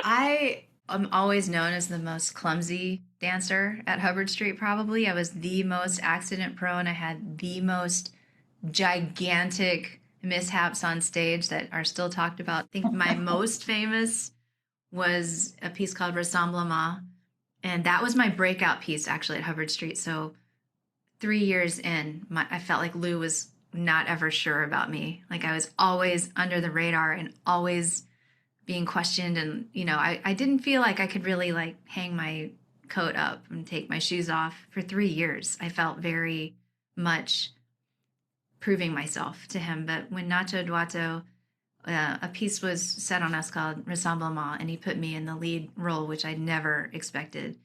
I am always known as the most clumsy dancer at Hubbard Street, probably. I was the most accident prone. I had the most gigantic mishaps on stage that are still talked about. I think my most famous was a piece called Rassemblement. And that was my breakout piece actually at Hubbard Street. So 3 years in, I felt like Lou was not ever sure about me. Like I was always under the radar and always being questioned. And, I didn't feel like I could really like hang my coat up and take my shoes off for 3 years. I felt very much proving myself to him. But when Nacho Duato, a piece was set on us called Rassemblement, and he put me in the lead role, which I never expected.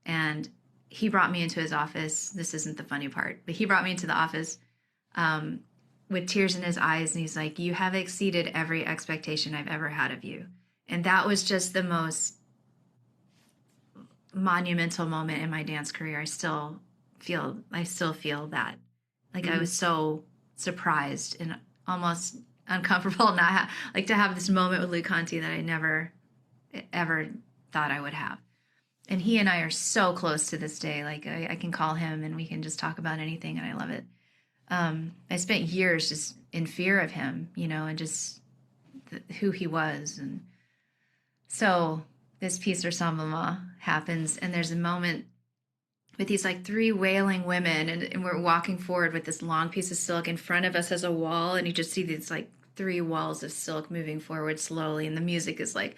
And he brought me into his office. This isn't the funny part, but he brought me into the office with tears in his eyes. And he's like, you have exceeded every expectation I've ever had of you. And that was just the most monumental moment in my dance career. I still feel that. Like I was so surprised and almost uncomfortable to have this moment with Lou Conti that I never ever thought I would have. And he and I are so close to this day. Like I can call him and we can just talk about anything, and I love it. I spent years just in fear of him, and just who he was. And so this piece Rassemblement happens, and there's a moment with these like three wailing women, and we're walking forward with this long piece of silk. In front of us as a wall, and you just see these like three walls of silk moving forward slowly, and the music is like,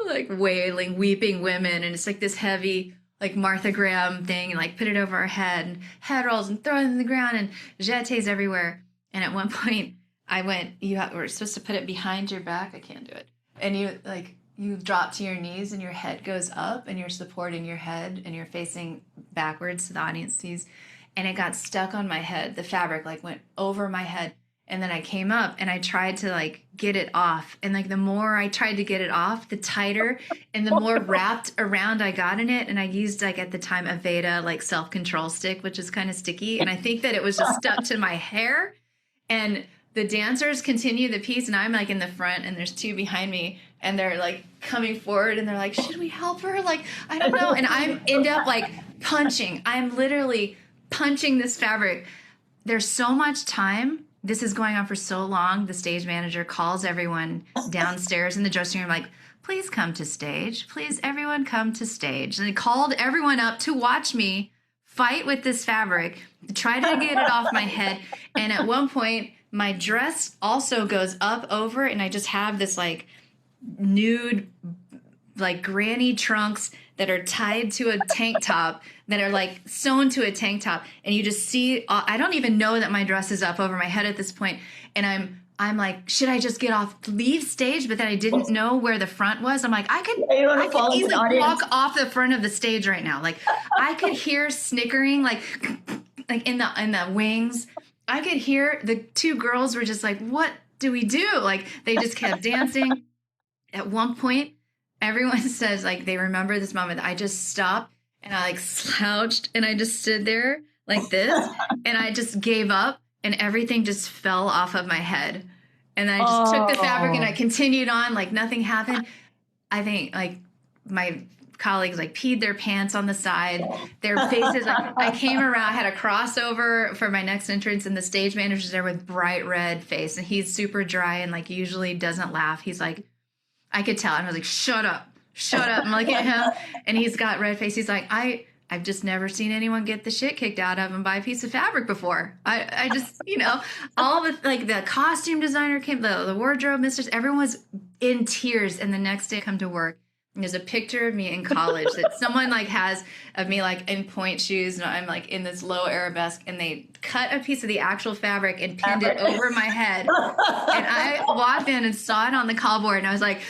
like wailing, weeping women, and it's like this heavy, like Martha Graham thing, and like put it over our head, and head rolls, and throw it in the ground, and jetés everywhere. And at one point, we're supposed to put it behind your back. I can't do it. And you drop to your knees, and your head goes up, and you're supporting your head, and you're facing backwards so the audience sees. And it got stuck on my head. The fabric like went over my head. And then I came up and I tried to like get it off. And like the more I tried to get it off, the tighter and the more wrapped around I got in it. And I used like at the time a Veda like self-control stick, which is kind of sticky. And I think that it was just stuck to my hair. And the dancers continue the piece, and I'm like in the front, and there's two behind me, and they're like coming forward, and they're like, should we help her? Like, I don't know. And I end up like punching. I'm literally punching this fabric. There's so much time. This is going on for so long. The stage manager calls everyone downstairs in the dressing room, like, please come to stage. Please, everyone come to stage. And they called everyone up to watch me fight with this fabric, try to get it off my head. And at one point, my dress also goes up over it, and I just have this like nude, like granny trunks that are tied to a tank top that are like sewn to a tank top. And you just see, I don't even know that my dress is up over my head at this point. And I'm like, should I just leave stage? But then I didn't know where the front was. I'm like, I could easily walk off the front of the stage right now. Like I could hear snickering, like in the wings. I could hear the two girls were just like, what do we do? Like they just kept dancing. At one point, everyone says like they remember this moment. I just stopped and I like slouched and I just stood there like this and I just gave up and everything just fell off of my head. And then I just took the fabric and I continued on like nothing happened. I think like my colleagues like peed their pants on the side, their faces. I came around, I had a crossover for my next entrance, and the stage manager's there with bright red face, and he's super dry and like usually doesn't laugh. He's like, I could tell. And I was like, shut up. I'm looking at him, and he's got red face. He's like, I've just never seen anyone get the shit kicked out of him by a piece of fabric before. I just, all the, like the costume designer came, the wardrobe mistress, everyone was in tears. And the next day I come to work, and there's a picture of me in college that someone like has of me like in point shoes, and I'm like in this low arabesque, and they cut a piece of the actual fabric and pinned it over my head. And I walked in and saw it on the call board, and I was like,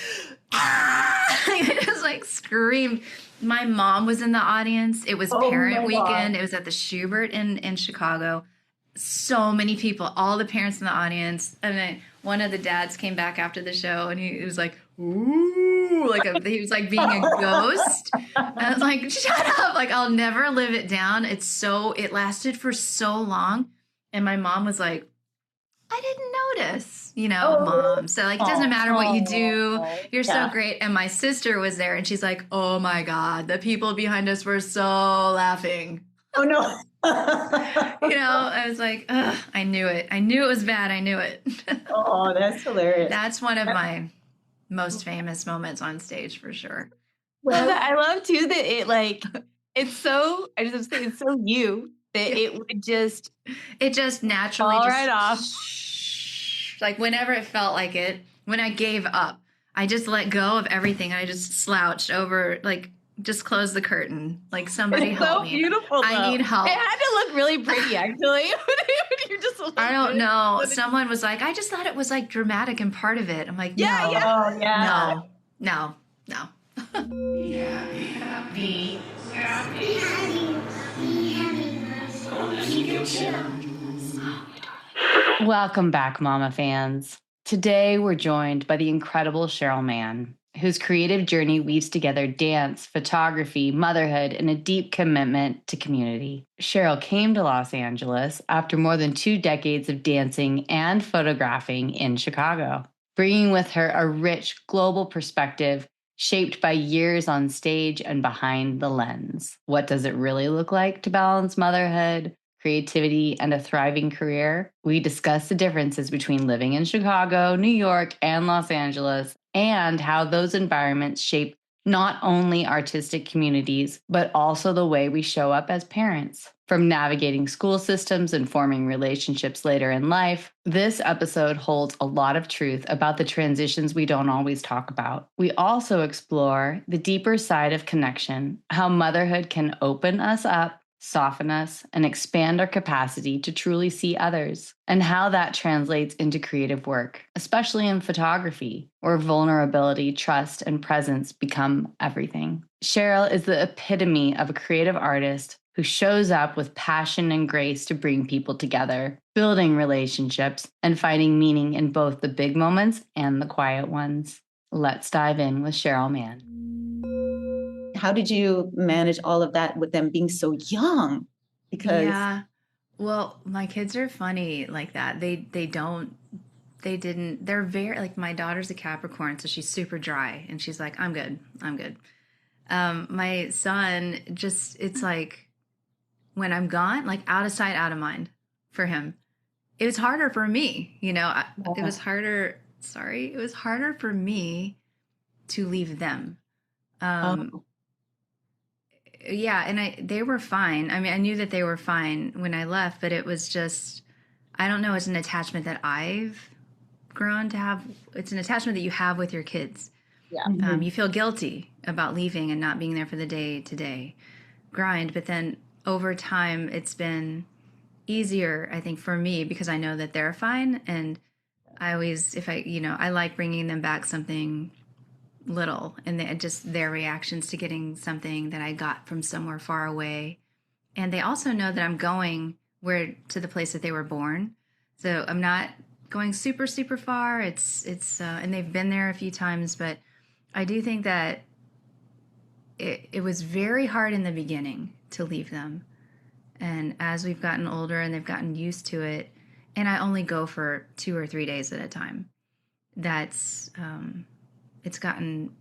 I just like screamed. My mom was in the audience. It was parent weekend. It was at the Schubert in Chicago. So many people, all the parents in the audience. And then one of the dads came back after the show, and he was like, ooh, like he was like being a ghost. And I was like, shut up. Like, I'll never live it down. It lasted for so long. And my mom was like, I didn't notice, Oh, Mom. So like, it doesn't matter what you do. You're so yeah. great. And my sister was there and she's like, oh my God, the people behind us were so laughing. Oh, no. I was like, ugh, I knew it. I knew it was bad. I knew it. Oh, that's hilarious. That's one of my most famous moments on stage for sure. Well, I love too that it's so, I just have to say, it's so you that it would just naturally fall right off. Like whenever it felt like it, when I gave up, I just let go of everything. I just slouched over, like just closed the curtain. Like somebody help me. So beautiful. Though. I need help. It had to look really pretty, actually. You're just like, I don't know. Someone was like, I just thought it was like dramatic and part of it. I'm like, no, Oh, yeah. no. Welcome back, Mama fans. Today, we're joined by the incredible Cheryl Mann, whose creative journey weaves together dance, photography, motherhood, and a deep commitment to community. Cheryl came to Los Angeles after more than 2 decades of dancing and photographing in Chicago, bringing with her a rich global perspective shaped by years on stage and behind the lens. What does it really look like to balance motherhood, creativity, and a thriving career? We discuss the differences between living in Chicago, New York, and Los Angeles, and how those environments shape not only artistic communities, but also the way we show up as parents. From navigating school systems and forming relationships later in life, this episode holds a lot of truth about the transitions we don't always talk about. We also explore the deeper side of connection, how motherhood can open us up, soften us, and expand our capacity to truly see others, and how that translates into creative work, especially in photography, where vulnerability, trust, and presence become everything. Cheryl is the epitome of a creative artist who shows up with passion and grace to bring people together, building relationships, and finding meaning in both the big moments and the quiet ones. Let's dive in with Cheryl Mann. How did you manage all of that with them being so young? Because well, my kids are funny like that. They're very, like, my daughter's a Capricorn, so she's super dry and she's like, I'm good. My son it's like when I'm gone, like out of sight, out of mind for him. It was harder for me, it was harder for me to leave them. Yeah, and they were fine. I mean, I knew that they were fine when I left, but it was just, I don't know, it's an attachment that I've grown to have. It's an attachment that you have with your kids. Yeah. You feel guilty about leaving and not being there for the day-to-day grind, but then over time, it's been easier, I think, for me because I know that they're fine, and I always, I like bringing them back something little, and just their reactions to getting something that I got from somewhere far away. And they also know that I'm going to the place that they were born. So I'm not going super, super far. It's and they've been there a few times, but I do think that it was very hard in the beginning to leave them. And as we've gotten older and they've gotten used to it, and I only go for 2 or 3 days at a time, that's, it's gotten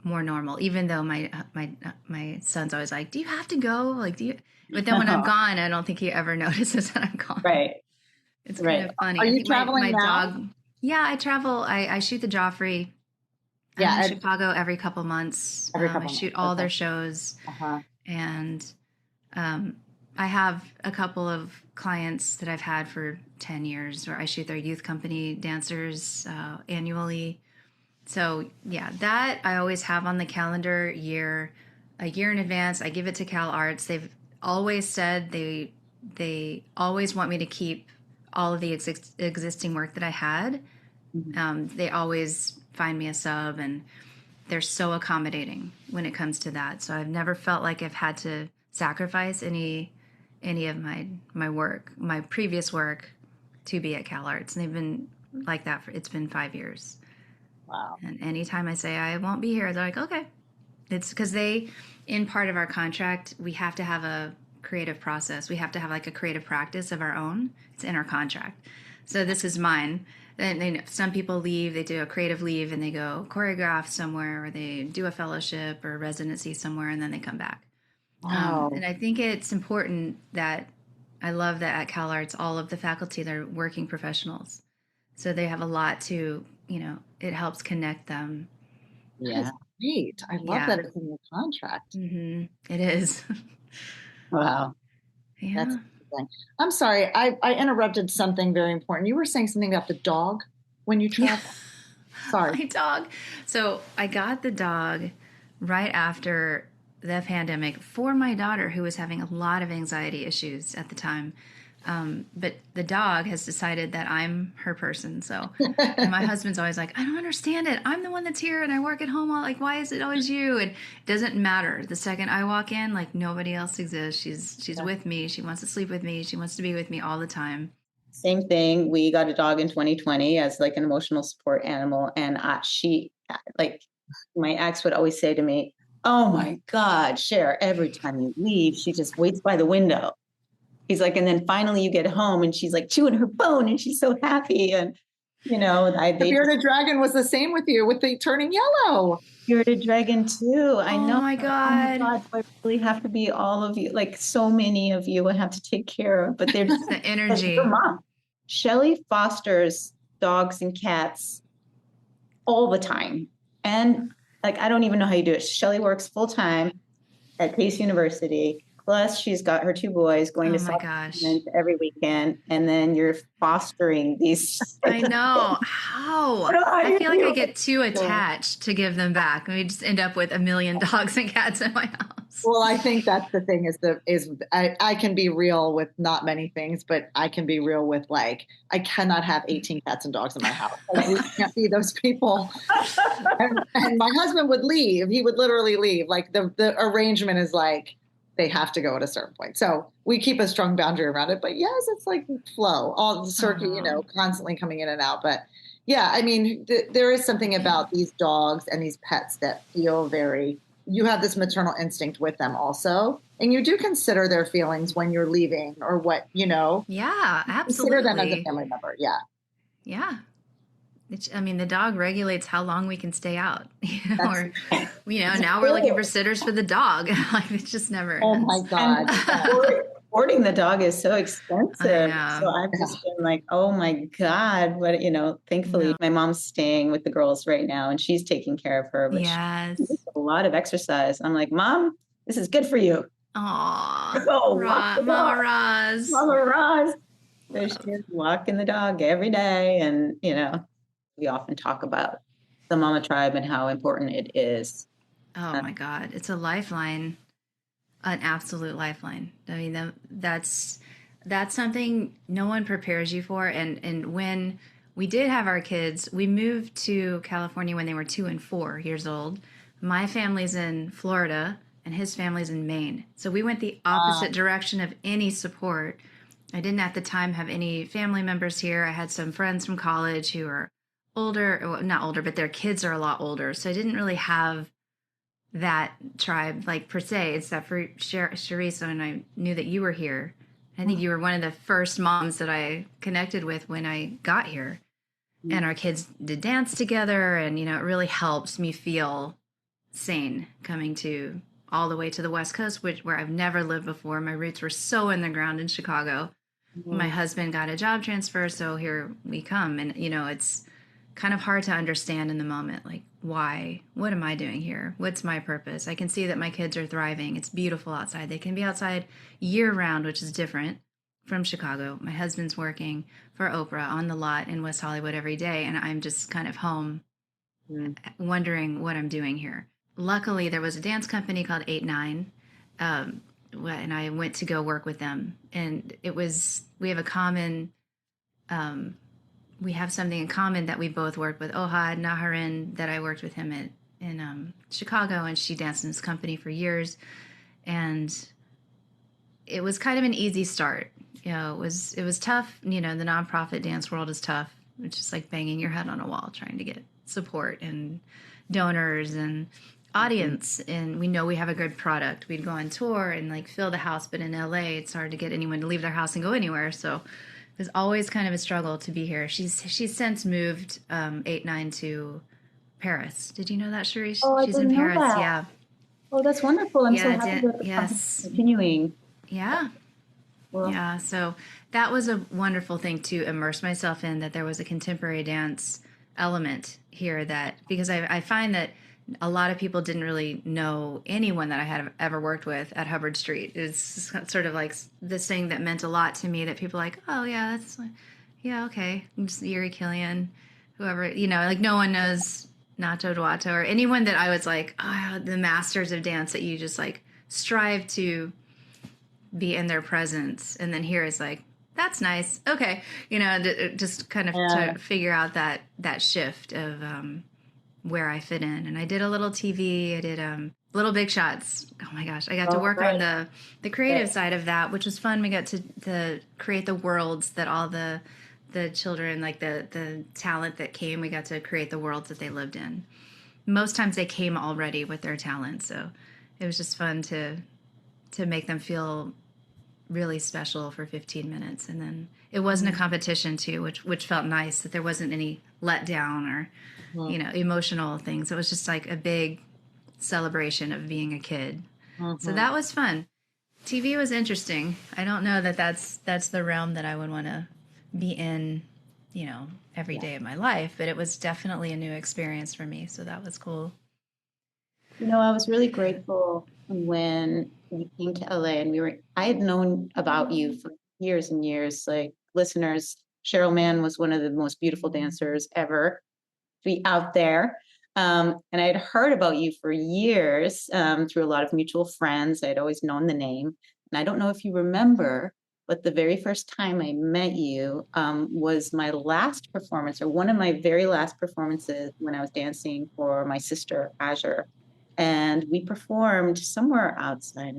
more normal, even though my son's always like, do you have to go? Like, but then when I'm gone, I don't think he ever notices that I'm gone. Right. It's kind of funny. Are you traveling my now? dog? Yeah, I travel. I shoot the Joffrey. I'm in Chicago every couple months. I shoot all their shows. And I have a couple of clients that I've had for 10 years where I shoot their youth company dancers annually. So yeah, that I always have on the calendar a year in advance. I give it to Cal Arts. They've always said they always want me to keep all of the existing work that I had. They always find me a sub, and they're so accommodating when it comes to that. So I've never felt like I've had to sacrifice any of my work, my previous work, to be at Cal Arts. And they've been like that it's been 5 years. Wow. And anytime I say I won't be here, they're like, okay. It's because in part of our contract, we have to have a creative process. We have to have like a creative practice of our own. It's in our contract. So this is mine. And some people leave, they do a creative leave and they go choreograph somewhere, or they do a fellowship or residency somewhere, and then they come back. Wow. And I think it's important that I love that at CalArts, all of the faculty, they're working professionals. So they have a lot to, it helps connect them. Yeah. Great. I love that it's in your contract. Mm-hmm. It is. Wow. Yeah. That's amazing. I'm sorry. I interrupted something very important. You were saying something about the dog when you travel. Sorry. My dog. So I got the dog right after the pandemic for my daughter, who was having a lot of anxiety issues at the time. But the dog has decided that I'm her person. So and my husband's always like, I don't understand it. I'm the one that's here and I work at home. Like, why is it always you? And it doesn't matter. The second I walk in, like, nobody else exists. She's with me. She wants to sleep with me. She wants to be with me all the time. Same thing. We got a dog in 2020 as like an emotional support animal. And she, like, my ex would always say to me, oh my God, Cher, every time you leave, she just waits by the window. He's like, and then finally you get home and she's like chewing her bone and she's so happy. And, the bearded dragon was the same with you, with the turning yellow. Bearded dragon too. I know. Oh my God. Oh my God, do I really have to be all of you? Like, so many of you I have to take care of, but they're just the energy. Your mom. Shelly fosters dogs and cats all the time. And like, I don't even know how you do it. Shelly works full time at Pace University. Plus, she's got her 2 boys going to South every weekend, and then you're fostering these. I know. How? I feel like I get too attached to give them back, and we just end up with a million dogs and cats in my house. Well, I think that's the thing I can be real with not many things, but I can be real with, like, I cannot have 18 cats and dogs in my house. Like, we can't be those people. And my husband would leave. He would literally leave. Like, the arrangement is like, they have to go at a certain point. So we keep a strong boundary around it. But yes, it's like flow, all the circuit, constantly coming in and out. But yeah, I mean, there is something about these dogs and these pets that feel you have this maternal instinct with them also. And you do consider their feelings when you're leaving or what, Yeah, absolutely. Consider them as a family member. Yeah. Yeah. The dog regulates how long we can stay out, or, now we're looking for sitters for the dog. Like, it just never ends. My God. Boarding the dog is so expensive. So I've just been like, oh my God. What, thankfully my mom's staying with the girls right now and she's taking care of her. But yes. She needs a lot of exercise. I'm like, Mom, this is good for you. Aw. Mama Roz. So she's walking the dog every day. And, we often talk about the Mama Tribe and how important it is. Oh my God. It's a lifeline, an absolute lifeline. I mean, that's something no one prepares you for. And when we did have our kids, we moved to California when they were 2 and 4 years old. My family's in Florida and his family's in Maine. So we went the opposite direction of any support. I didn't at the time have any family members here. I had some friends from college who are older, well, not older, but their kids are a lot older. So I didn't really have that tribe, like, per se, except for Cherice, and I knew that you were here. I think you were one of the first moms that I connected with when I got here. And our kids did dance together, and, it really helps me feel sane coming to all the way to the West Coast, where I've never lived before. My roots were so in the ground in Chicago. My husband got a job transfer, so here we come. And, it's kind of hard to understand in the moment, like, why? What am I doing here? What's my purpose? I can see that my kids are thriving. It's beautiful outside. They can be outside year round, which is different from Chicago. My husband's working for Oprah on the lot in West Hollywood every day, and I'm just kind of home wondering what I'm doing here. Luckily, there was a dance company called 8-9, and I went to go work with them. And we have a common... we have something in common that we both worked with. Ohad Naharin, that I worked with him in Chicago, and she danced in his company for years. And it was kind of an easy start. It was tough. The nonprofit dance world is tough. It's just like banging your head on a wall trying to get support and donors and audience. And we know we have a good product. We'd go on tour and like fill the house, but in LA, it's hard to get anyone to leave their house and go anywhere. So was always kind of a struggle to be here. She's since moved 8-9 to Paris. Did you know that, Cherice? Oh, I She's in didn't know Paris. that. Yeah. Oh, that's wonderful. I'm so Yeah, happy that the yes. company's continuing. Yeah. Well, Yeah. So that was a wonderful thing to immerse myself in, that there was a contemporary dance element here, that because I find that a lot of people didn't really know anyone that I had ever worked with at Hubbard Street. It's sort of like this thing that meant a lot to me, that people are like, oh yeah, that's, yeah, okay. Just Yuri Killian, whoever, you know, like no one knows Nacho Duato or anyone that I was like, oh, the masters of dance that you just like strive to be in their presence. And then here is like, that's nice. Okay. You know, just kind of to figure out that shift of, where I fit in. And I did a little TV. I did Little Big Shots. Oh my gosh, I got to work on the creative side of that, which was fun. We got to create the worlds that all the children, like the talent that came, we got to create the worlds that they lived in. Most times they came already with their talent, so it was just fun to make them feel really special for 15 minutes. And then it wasn't a competition too, which felt nice, that there wasn't any letdown or you know, emotional things. It was just like a big celebration of being a kid. So that was fun. TV was interesting. I don't know that that's the realm that I would want to be in, you know, every day of my life, but it was definitely a new experience for me. So that was cool. you know, I was really grateful when we came to LA, and I had known about you for years and years. Like, listeners, Cheryl Mann was one of the most beautiful dancers ever to be out there. And I had heard about you for years through a lot of mutual friends. I'd always known the name. And I don't know if you remember, but the very first time I met you was my last performance, or one of my very last performances, when I was dancing for my sister, Azure. And we performed somewhere outside.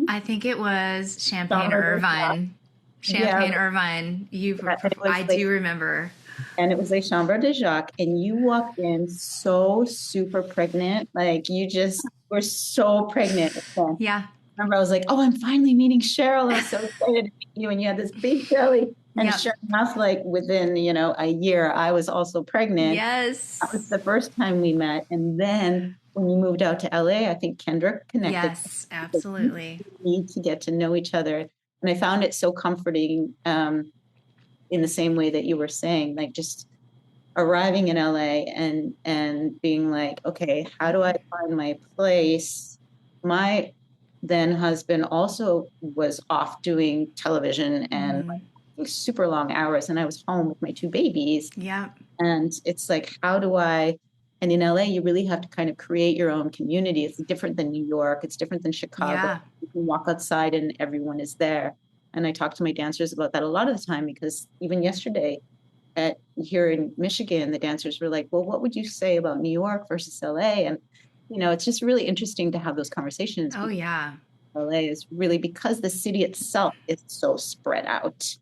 I think it was Champaign, Irvine. Champaign, Irvine. I do remember. And it was a Chambre de Jacques, and you walked in so super pregnant. Like, you just were so pregnant. Yeah. I remember I was like, oh, I'm finally meeting Cheryl. I was so excited to meet you. And you had this big belly. And sure enough, like within, a year, I was also pregnant. Yes. That was the first time we met. And then when you moved out to LA, I think Kendrick connected. Yes, absolutely. We need to get to know each other. And I found it so comforting in the same way that you were saying, like just arriving in LA and being like, okay, how do I find my place? My then husband also was off doing television and super long hours, and I was home with my two babies. Yeah. And it's like, and in LA, you really have to kind of create your own community. It's different than New York. It's different than Chicago. Yeah. You can walk outside and everyone is there. And I talk to my dancers about that a lot of the time, because even yesterday here in Michigan, the dancers were like, well, what would you say about New York versus LA? And, it's just really interesting to have those conversations. Oh, yeah. LA is really, because the city itself is so spread out.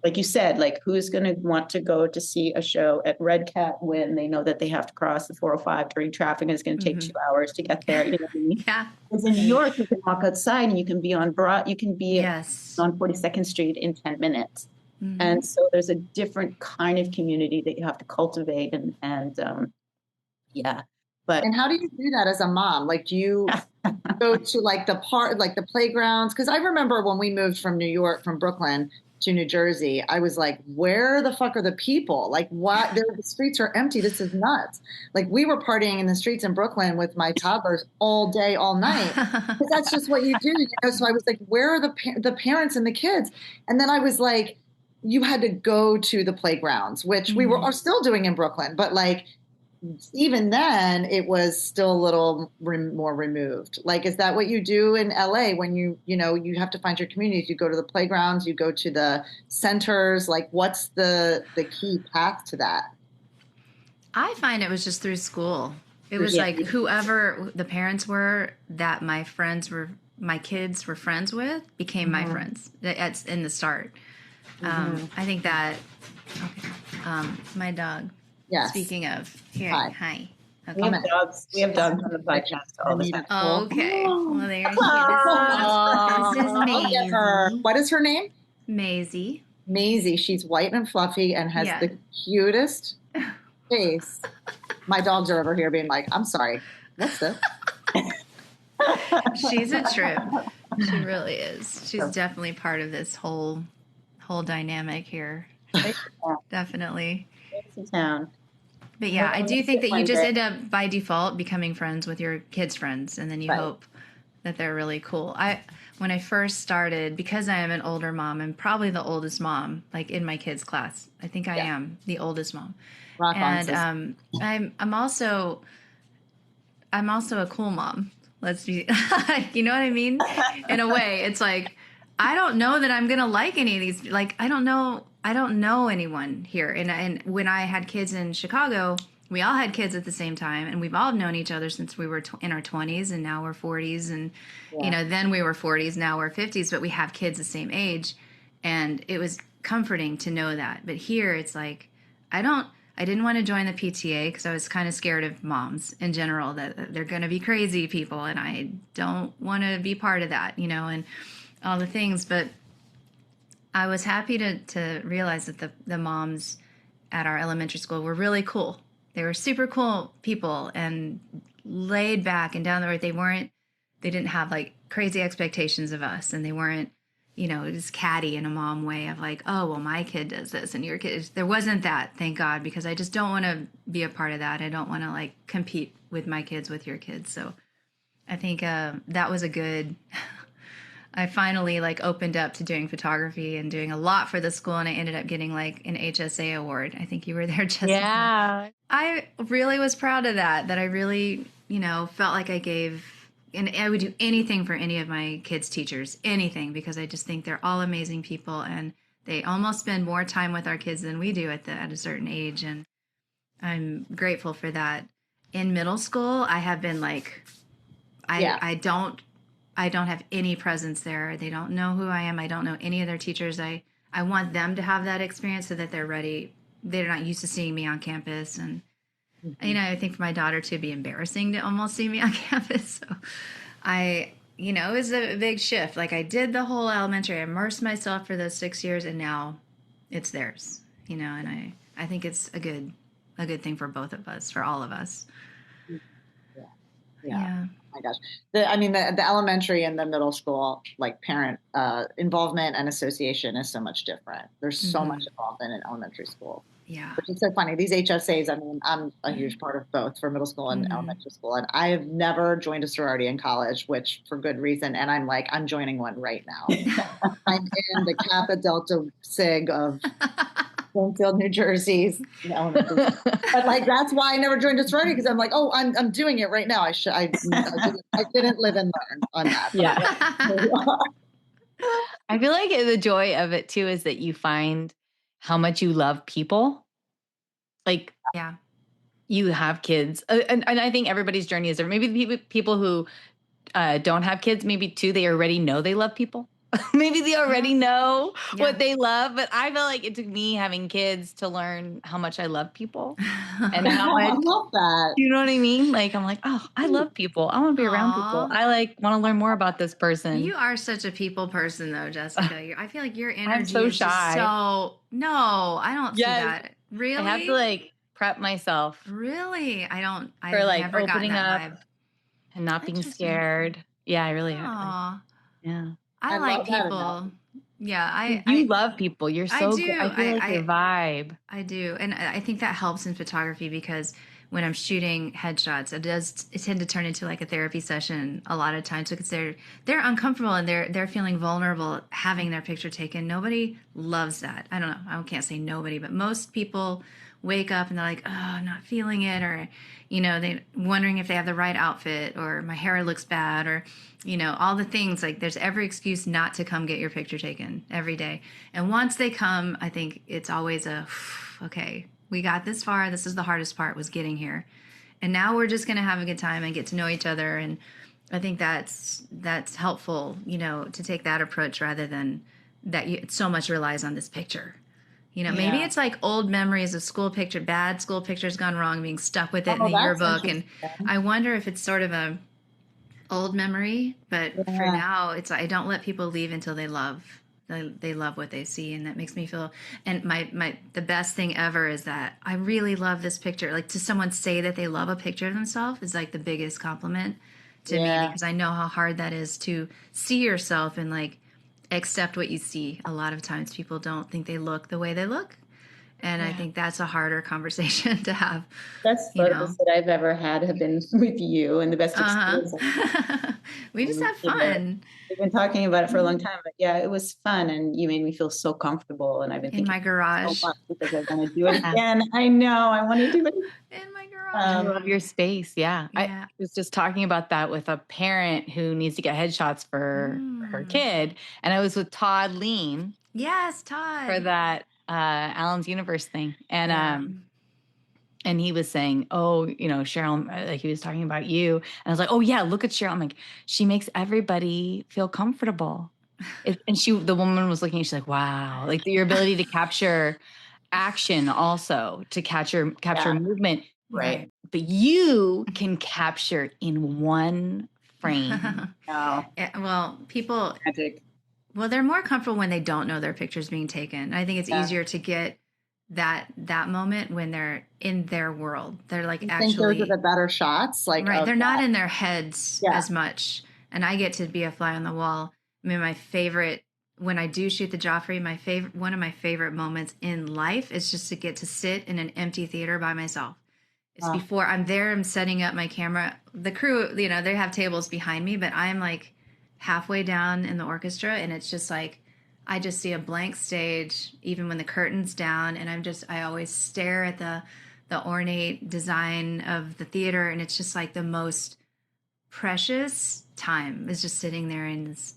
Like you said, like, who's going to want to go to see a show at Red Cat when they know that they have to cross the 405 during traffic and it's going to take 2 hours to get there? You know what I mean? Yeah. Because in New York, you can walk outside and you can be on on 42nd Street in 10 minutes. Mm-hmm. And so there's a different kind of community that you have to cultivate and yeah. And how do you do that as a mom? Like, do you go to like the playgrounds? Because I remember when we moved from Brooklyn to New Jersey, I was like, where the fuck are the people? Like, what? The streets are empty. This is nuts. Like, we were partying in the streets in Brooklyn with my toddlers all day, all night. Because that's just what you do. So I was like, where are the parents and the kids? And then I was like, you had to go to the playgrounds, which we are still doing in Brooklyn. But like, even then, it was still a little more removed. Like, is that what you do in LA when you have to find your communities? You go to the playgrounds, you go to the centers. Like, what's the key path to that? I find it was just through school. It was like whoever the parents were that my kids were friends with became my friends. That's in the start. I think that, my dog. Yes. Speaking of, here, hi. Okay. We have dogs on the podcast all the time. Oh, okay. Well, there she is. This is Maisie. What is her name? Maisie. Maisie. She's white and fluffy and has Yeah. the cutest face. My dogs are over here being like, I'm sorry, what's this? She's a trip. She really is. She's definitely part of this whole dynamic here. Definitely. Town. But yeah, I do think that you just end up by default becoming friends with your kids' friends, and then you hope that they're really cool. When I first started, because I am an older mom and probably the oldest mom, like in my kids' class, I think I am the oldest mom. Rock on, And sis. I'm also a cool mom. Let's be, you know what I mean? In a way, it's like I don't know that I'm gonna like any of these. Like I don't know anyone here. And when I had kids in Chicago, we all had kids at the same time, and we've all known each other since we were in our 20s, and now we're 40s, and then we were 40s, now we're 50s, but we have kids the same age, and it was comforting to know that. But here, it's like I didn't want to join the PTA because I was kind of scared of moms in general, that they're going to be crazy people, and I don't want to be part of that, and all the things. But I was happy to realize that the moms at our elementary school were really cool. They were super cool people and laid back and down the road. They didn't have like crazy expectations of us, and they weren't, just catty in a mom way of like, oh, well, my kid does this and your kid. There wasn't that, thank God, because I just don't want to be a part of that. I don't want to like compete with my kids with your kids. So I think that was a good. I finally like opened up to doing photography and doing a lot for the school, and I ended up getting like an HSA award. I think you were there, Jessica. Yeah. I really was proud of that I really, felt like I gave, and I would do anything for any of my kids' teachers, anything, because I just think they're all amazing people, and they almost spend more time with our kids than we do at a certain age, and I'm grateful for that. In middle school, I have been like, I don't have any presence there. They don't know who I am. I don't know any of their teachers. I want them to have that experience so that they're ready. They're not used to seeing me on campus. And, I think for my daughter to be embarrassing to almost see me on campus. So it was a big shift. Like I did the whole elementary, I immersed myself for those 6 years, and now it's theirs, and I think it's a good thing for both of us, for all of us. Yeah. Oh my gosh. The elementary and the middle school, like parent involvement and association is so much different. There's so much involvement in elementary school. Yeah. Which is so funny. These HSAs, I'm a huge part of both for middle school and elementary school. And I have never joined a sorority in college, which for good reason. And I'm joining one right now. I'm in the Kappa Delta Sig of Springfield, New Jersey's elementary. But like that's why I never joined a sorority, because I'm like, oh, I'm doing it right now. I didn't live and learn on that. Yeah. I feel like the joy of it too is that you find how much you love people. Like, yeah, you have kids, and I think everybody's journey is different. Maybe the people who don't have kids, maybe too, they already know they love people. Maybe they already know what they love, but I feel like it took me having kids to learn how much I love people and how much. I love that. You know what I mean? Like I'm like, oh, I love people. I want to be around people. I want to learn more about this person. You are such a people person, though, Jessica. I feel like your energy I'm so is shy. Just no, I don't see that. Really, I have to like prep myself. Really, I don't. For like never opening that up vibe. and not being scared. Yeah, I really have. Aww. Yeah. I like people. Yeah, I love people. You're so good. I feel like your vibe. I do. And I think that helps in photography, because when I'm shooting headshots, it tend to turn into like a therapy session a lot of times, because they're uncomfortable and they're feeling vulnerable having their picture taken. Nobody loves that. I don't know. I can't say nobody, but most people wake up and they're like, oh, I'm not feeling it, or they wondering if they have the right outfit, or my hair looks bad, or all the things. Like there's every excuse not to come get your picture taken every day. And once they come, I think it's always okay, we got this far. This is the hardest part, was getting here, and now we're just gonna have a good time and get to know each other. And I think that's helpful, to take that approach rather than that it so much relies on this picture. Maybe it's like old memories of bad school pictures gone wrong, being stuck with it in the yearbook. And I wonder if it's sort of a old memory, but for now, I don't let people leave until they love they love what they see, and that makes me feel. And the best thing ever is that I really love this picture. Like, to someone say that they love a picture of themselves is like the biggest compliment to me, because I know how hard that is to see yourself and like accept what you see. A lot of times people don't think they look the way they look. And I think that's a harder conversation to have. Best photos that I've ever had have been with you, and the best experience. We just have fun. We've been talking about it for a long time, but yeah, it was fun, and you made me feel so comfortable. And I've been in my garage because I want to do it again. I know I want to do it in my garage. I love your space. Yeah. I was just talking about that with a parent who needs to get headshots for her kid, and I was with Todd Lean. Yes, Todd, for that Alan's Universe thing, and he was saying, oh, Cheryl, like he was talking about you, and I was like, oh yeah, look at Cheryl. I'm like, she makes everybody feel comfortable. And the woman was looking, she's like, wow, like your ability to capture action, also to capture movement, right? But you can capture in one frame. Well, people. Magic. Well, they're more comfortable when they don't know their picture's being taken. I think it's easier to get that moment when they're in their world. They're like I think those are the better shots. Like, right, they're not in their heads as much. And I get to be a fly on the wall. I mean, my favorite, when I do shoot the Joffrey, one of my favorite moments in life is just to get to sit in an empty theater by myself. It's before I'm there, I'm setting up my camera. The crew, they have tables behind me, but I'm like halfway down in the orchestra, and it's just like I just see a blank stage even when the curtain's down, and I always stare at the ornate design of the theater, and it's just like the most precious time is just sitting there in this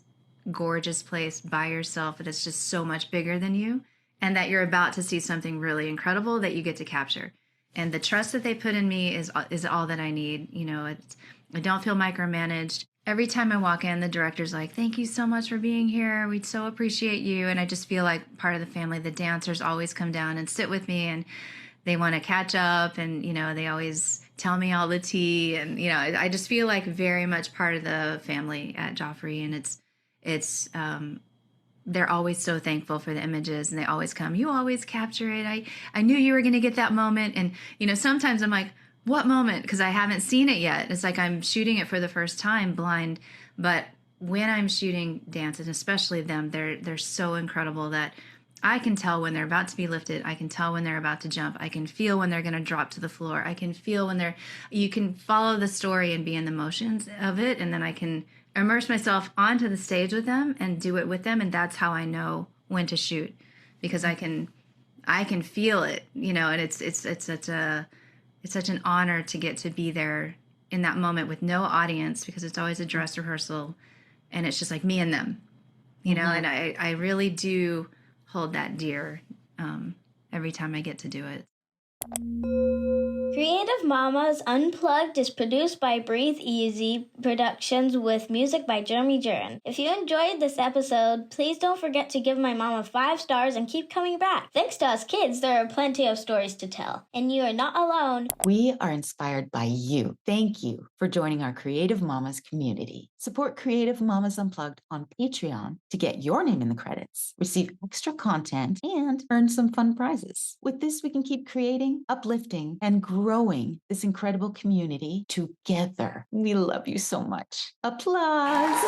gorgeous place by yourself, and it's just so much bigger than you, and that you're about to see something really incredible that you get to capture. And the trust that they put in me is all that I need. I don't feel micromanaged. Every time I walk in, the director's like, thank you so much for being here. We so appreciate you. And I just feel like part of the family. The dancers always come down and sit with me, and they want to catch up. And, they always tell me all the tea. And, I just feel like very much part of the family at Joffrey. And it's they're always so thankful for the images, and they always come, you always capture it. I knew you were going to get that moment. And, sometimes I'm like, what moment? Because I haven't seen it yet. It's like I'm shooting it for the first time blind. But when I'm shooting dance, and especially them, they're so incredible that I can tell when they're about to be lifted. I can tell when they're about to jump. I can feel when they're going to drop to the floor. I can feel when you can follow the story and be in the motions of it. And then I can immerse myself onto the stage with them and do it with them. And that's how I know when to shoot, because I can feel it, and it's such an honor to get to be there in that moment with no audience, because it's always a dress rehearsal, and it's just like me and them, and I really do hold that dear every time I get to do it. Creative Mamas Unplugged is produced by Breatheasy Productions with music by Jeremy Jurin. If you enjoyed this episode, please don't forget to give my mama 5 stars and keep coming back. Thanks to us kids, there are plenty of stories to tell, and you are not alone. We are inspired by you. Thank you for joining our Creative Mamas community. Support Creative Mamas Unplugged on Patreon to get your name in the credits, receive extra content, and earn some fun prizes. With this, we can keep creating, uplifting, and growing this incredible community together. We love you so much. Applause.